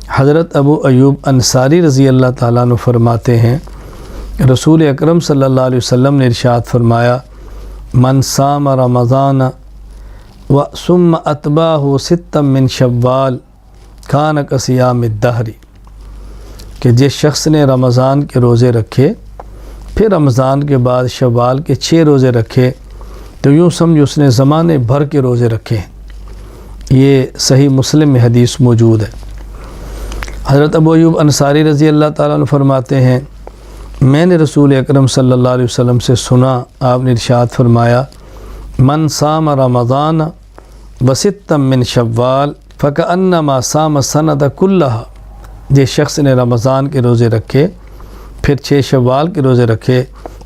حضرت ابو ایوب انصاری رضی اللہ تعالیٰ عنہ فرماتے ہیں رسول اکرم صلی اللہ علیہ وسلم نے ارشاد فرمایا من صام رمضان و ثم اتبعہ ستا من شوال کان کصیام الدہر، کہ جس شخص نے رمضان کے روزے رکھے پھر رمضان کے بعد شوال کے 6 روزے رکھے تو یوں سمجھ اس نے زمانے بھر کے روزے رکھے ہیں۔ یہ صحیح مسلم میں حدیث موجود ہے۔ حضرت ابو ایوب انصاری رضی اللہ تعالیٰ عنہ فرماتے ہیں میں نے رسول اکرم صلی اللہ علیہ وسلم سے سنا، آپ نے ارشاد فرمایا من صام رمضان وستا من شوال فکأنما صام السنۃ کلھا، جس شخص نے رمضان کے روزے رکھے پھر 6 شوال کے روزے رکھے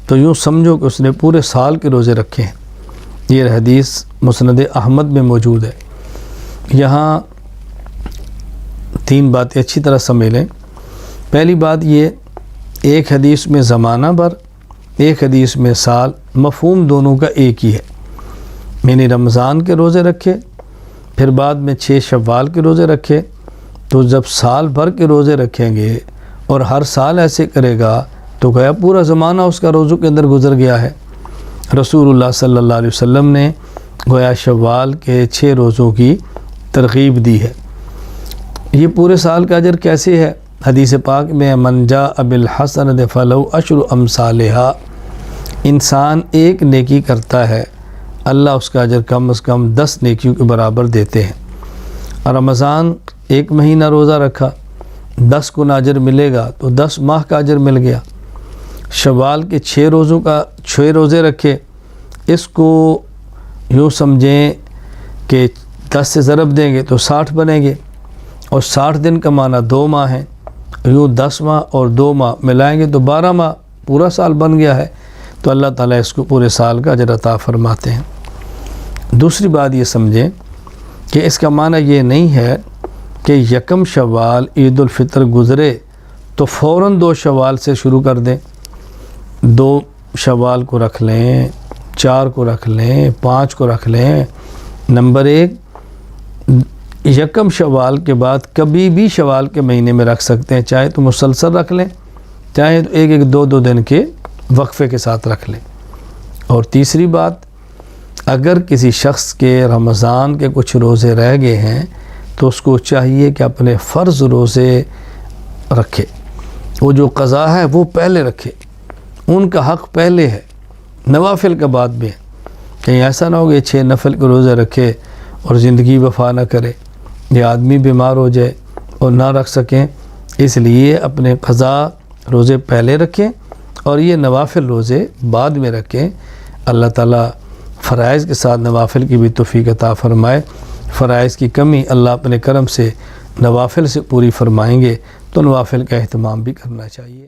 تو یوں سمجھو کہ اس نے پورے سال کے روزے رکھے ہیں۔ یہ حدیث مسند احمد میں موجود ہے۔ یہاں 3 باتیں اچھی طرح سمجھ لیں۔ پہلی بات یہ، ایک حدیث میں زمانہ بھر، ایک حدیث میں سال، مفہوم دونوں کا ایک ہی ہے۔ میں نے رمضان کے روزے رکھے پھر بعد میں 6 شوال کے روزے رکھے، تو جب سال بھر کے روزے رکھیں گے اور ہر سال ایسے کرے گا تو گویا پورا زمانہ اس کا روزوں کے اندر گزر گیا ہے۔ رسول اللہ صلی اللہ علیہ وسلم نے گویا شوال کے 6 روزوں کی ترغیب دی ہے۔ یہ پورے سال کا اجر کیسے ہے؟ حدیث پاک میں من جاء بالحسنۃ فلہ عشر امثالھا، انسان ایک نیکی کرتا ہے اللہ اس کا اجر کم از کم 10 نیکیوں کے برابر دیتے ہیں۔ رمضان 1 مہینہ روزہ رکھا 10 گنا اجر ملے گا تو 10 ماہ کا اجر مل گیا۔ شوال کے 6 روزے رکھے، اس کو یوں سمجھیں کہ 10 سے ضرب دیں گے تو 60 بنیں گے، اور 60 دن کا معنی 2 ماہ ہیں، یوں 10 ماہ اور 2 ماہ ملائیں گے تو 12 ماہ، پورا سال بن گیا ہے۔ تو اللہ تعالیٰ اس کو پورے سال کا اجر عطا فرماتے ہیں۔ دوسری بات یہ سمجھیں کہ اس کا معنی یہ نہیں ہے کہ 1 شوال عید الفطر گزرے تو فوراً 2 شوال سے شروع کر دیں، 2 شوال کو رکھ لیں، 4 کو رکھ لیں، 5 کو رکھ لیں۔ نمبر 1، 1 شوال کے بعد کبھی بھی شوال کے مہینے میں رکھ سکتے ہیں، چاہے تو مسلسل رکھ لیں، چاہے تو 1-2 دن کے وقفے کے ساتھ رکھ لیں۔ اور تیسری بات، اگر کسی شخص کے رمضان کے کچھ روزے رہ گئے ہیں تو اس کو چاہیے کہ اپنے فرض روزے رکھے، وہ جو قضا ہے وہ پہلے رکھے، ان کا حق پہلے ہے، نوافل کا بعد بھی ہے۔ کہیں ایسا نہ ہو کہ 6 نفل کے روزے رکھے اور زندگی وفا نہ کرے، یہ آدمی بیمار ہو جائے اور نہ رکھ سکیں، اس لیے اپنے قضا روزے پہلے رکھیں اور یہ نوافل روزے بعد میں رکھیں۔ اللہ تعالیٰ فرائض کے ساتھ نوافل کی بھی توفیق عطا فرمائے۔ فرائض کی کمی اللہ اپنے کرم سے نوافل سے پوری فرمائیں گے تو نوافل کا اہتمام بھی کرنا چاہیے۔